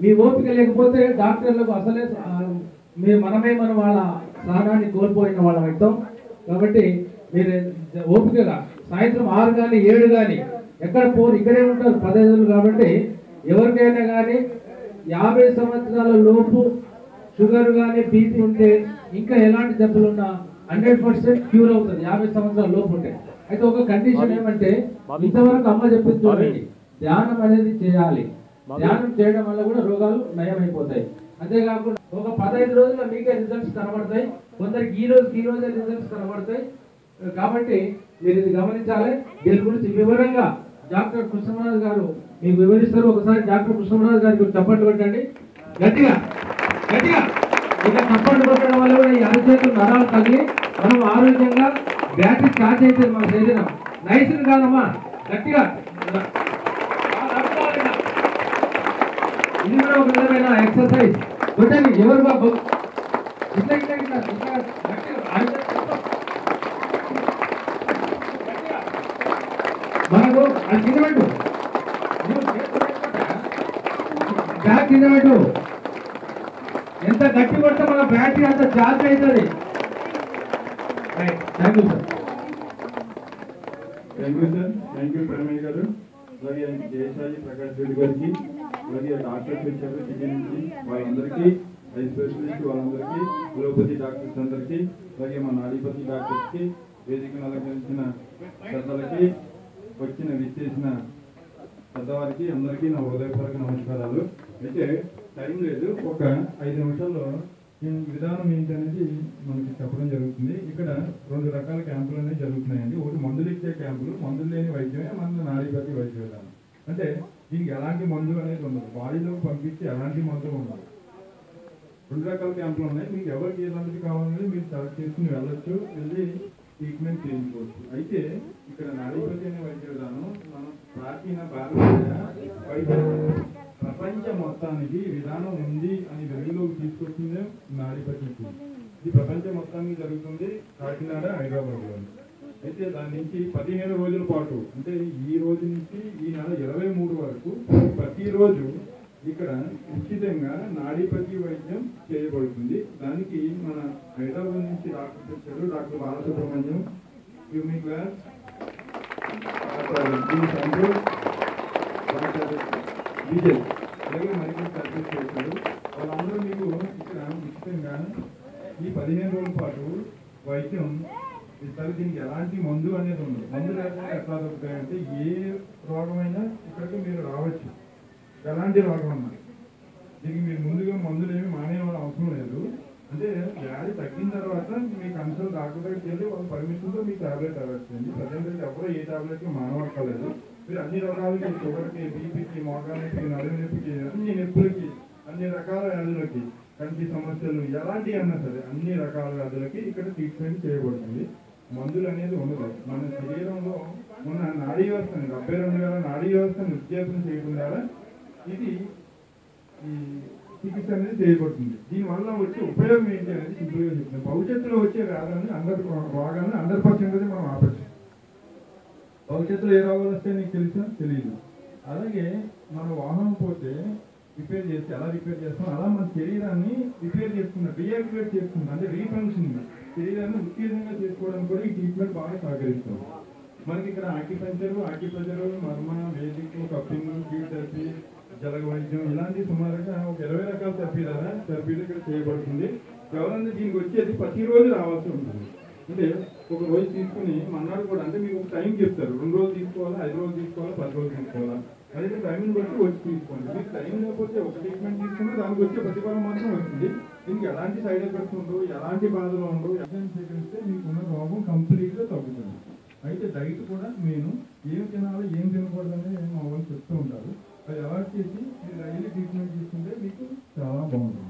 మీ ఓపిక లేకపోతే డాక్టర్లకు అసలే మనమే వాళ్ళ స్థానాన్ని కోల్పోయిన వాళ్ళం అవుతాం. కాబట్టి మీరు ఓపికగా సాయంత్రం 6 కానీ 7 కానీ ఎక్కడ పోరు, ఇక్కడే ఉంటారు 15 కాబట్టి ఎవరికైనా కానీ 50 సంవత్సరాల లోపు షుగర్ కానీ బీపీ ఉంటే ఇంకా ఎలాంటి జబ్బులున్నా 100% క్యూర్ అవుతుంది 50 సంవత్సరాల లోపు ఉంటే. అయితే ఒక కండిషన్ ఏమంటే ఇంతవరకు అమ్మ చెప్పింది చూడండి, ధ్యానం అనేది చేయాలి. ధ్యానం చేయడం వల్ల కూడా రోగాలు నయమైపోతాయి. అంతేకాకుండా ఒక 15 రోజుల్లో మీకే రిజల్ట్స్ కనబడతాయి, కొందరికి ఈ రోజే రిజల్ట్స్ కనబడతాయి. కాబట్టి మీరు ఇది గమనించాలి. దీని గురించి వివరంగా డాక్టర్ కృష్ణరాజు గారు మీకు వివరిస్తారు. ఒకసారి డాక్టర్ కృష్ణరాజు గారికి చప్పట్లు కొట్టండి గట్టిగా గట్టిగా. ఇక చప్పట్లు కొట్టడం వల్ల కూడా ఈ అరచేతులు నరాలు తగిలి మనం ఆరోగ్యంగా బ్యాటరీ ఛార్జ్ అవుతుంది మన శరీరం. నైస్ కాదమ్మా, గట్టిగా. ఇది కూడా ఒక విధమైన ఎక్సర్సైజ్. కొట్టండి ఎవరు బాబు, ఇట్లా ఇట్లా ఇట్లా గట్టిగా మనకు అది కింద పెట్టు, బ్యాగ్ కింద పెట్టు. ఎంత గట్టి కొడితే మన బ్యాటరీ అంత ఛార్జ్ అవుతుంది. Thank you sir. Thank you Premayya గారు. అలాగే జయశాలి ప్రకాష్ రెడ్డి గారికి, అలాగే డాక్టర్స్ వచ్చారు సిటీ నుంచి, వాళ్ళందరికీ, ఐ స్పెషలిస్ట్ వాళ్ళందరికీ, అలోపతి డాక్టర్స్ అందరికీ, అలాగే మన నాడీపతి డాక్టర్స్కి, వేదికను అలంకరించిన పెద్దలకి, విచ్చేసిన పెద్దవారికి అందరికీ నా హృదయపూర్వక నమస్కారాలు. అయితే టైం లేదు, ఒక 5 నిమిషాల్లో విధానం ఏంటనేది మనకి చెప్పడం జరుగుతుంది. ఇక్కడ 2 రకాల క్యాంపులు అనేవి జరుగుతున్నాయండి. ఒకటి మందులు ఇచ్చే క్యాంపులు, మందులు లేని వైద్యమే మన నాడీపతి వైద్య విధానం. అంటే దీనికి ఎలాంటి మందు అనేది ఉండదు, బాడీలోకి పంపించి ఎలాంటి మందులు ఉండదు. 2 రకాల క్యాంపులు ఉన్నాయి. మీకు ఎవరికి ఎలాంటిది కావాలని మీరు సెలెక్ట్ చేసుకుని వెళ్ళొచ్చు, వెళ్ళి ట్రీట్మెంట్ చేయించుకోవచ్చు. అయితే ఇక్కడ నాడీపతి అనే వైద్య విధానం మనం ప్రాచీన భారతీయ వైద్య ప్రపంచ మొత్తానికి విధానం ఉంది అని వెలుగులోకి తీసుకొచ్చిందే నాడీపతి. ఇది ప్రపంచం మొత్తానికి జరుగుతుంది కాకినాడ, హైదరాబాద్లో. అయితే దాని నుంచి 15 రోజుల పాటు, అంటే ఈ రోజు నుంచి ఈ నెల 23 వరకు ప్రతిరోజు ఇక్కడ ఉచితంగా నాడీపతి వైద్యం చేయబడుతుంది. దానికి మన హైదరాబాద్ నుంచి డాక్టర్ వచ్చారు, డాక్టర్ బాలసుబ్రహ్మణ్యం, హ్యూమీ క్లాస్, విజయ్, అలాగే మరికొన్ని సర్వీస్ చేశారు. వాళ్ళందరూ మీకు ఇక్కడ ఉచితంగా ఈ 15 రోజుల పాటు వైద్యం ఇస్తారు. దీనికి ఎలాంటి మందు అనేది ఉండదు. మందు లేకుండా ఎట్లా దొరుకుతాయంటే ఏ రోగమైనా ఇక్కడికి మీరు రావచ్చు, ఎలాంటి రోగం అన్నా. దీనికి మీరు ముందుగా మందులు ఏమి మానే అవసరం లేదు. అంటే వ్యాధి తగ్గిన తర్వాత మీ కన్సల్ట్ డాక్టర్ దగ్గరికి వెళ్ళి వాళ్ళ పర్మిషన్తో మీకు టాబ్లెట్ అవ్వచ్చండి. ప్రజెంట్ ఎవరో ఏ టాబ్లెట్కి మానవక్కర్లేదు. మీరు అన్ని రకాలకి, షుగర్కి, బీపీకి, మోకాలు నొప్పికి, నడుము నొప్పికి, అన్ని నొప్పులకి, అన్ని రకాల వ్యాధులకి, కంటి సమస్యలు ఎలాంటివి అన్నా సరే అన్ని రకాల వ్యాధులకి ఇక్కడ ట్రీట్మెంట్ చేయబడుతుంది. మందులు అనేది ఉండదు. మన శరీరంలో ఉన్న నాడీ వ్యవస్థని 72,000 నాడీ వ్యవస్థను ఉత్తేజం చేయడం ద్వారా ఇది ఈ చికిత్స అనేది చేయబడుతుంది. దీనివల్ల వచ్చే ఉపయోగం ఏంటి అనేది సింపుల్గా చెప్తున్నాం. భవిష్యత్తులో వచ్చే వ్యాధులని రోగాలను 100% మనం ఆపచ్చు. భవిష్యత్తులో ఏ రోగాలు వస్తాయో నీకు తెలుసా? తెలియదు. అలాగే మన వాహనం పోతే రిపేర్ చేస్తే ఎలా రిపేర్ చేస్తాం, అలా మన శరీరాన్ని రిపేర్ చేసుకున్నాం, రీయాక్టివేట్ చేసుకున్నాం, అంటే రీఫంక్షన్ శరీరాన్ని ఉత్తేజంగా చేసుకోవడానికి కూడా ఈ ట్రీట్మెంట్ బాగా సహకరిస్తాం. మనకి ఇక్కడ ఆక్యుప్రెషర్, మర్మ, వేదిక్, కప్పింగ్, ఫిజియోథెరపీ, జలగ వైద్యం ఇలాంటి సుమారుగా ఒక 20 రకాల థెరపీలు ఇక్కడ చేయబడుతుంది. ఎవరైనా దీనికి వచ్చేది ప్రతిరోజు రావాల్సి ఉంటుంది. అంటే ఒక రోజు తీసుకుని మన్నాడు కూడా, అంటే మీకు ఒక టైం చెప్తారు, 2 రోజులు తీసుకోవాలా, 5 రోజులు తీసుకోవాలా, 10 రోజులు తీసుకోవాలా, అయితే టైంని బట్టి వచ్చి తీసుకోండి. మీకు టైం లేకపోతే ఒక ట్రీట్మెంట్ తీసుకుంటే దానికి వచ్చే ప్రతిఫలం మాత్రం వస్తుంది. దీనికి ఎలాంటి సైడ్ ఎఫెక్ట్స్ ఉండవు, ఎలాంటి బాధలు ఉండవు. ఎగ్జామ్ సేకరిస్తే మీకున్న రోగం కంప్లీట్గా తగ్గుతుంది. అయితే డైట్ కూడా నేను ఏం తినాలి, ఏం తినకూడదని మా వాళ్ళు చెప్తూ ఉంటారు. అది అవాయిడ్ చేసి మీరు డైలీ ట్రీట్మెంట్ తీసుకుంటే మీకు చాలా బాగుంటుంది.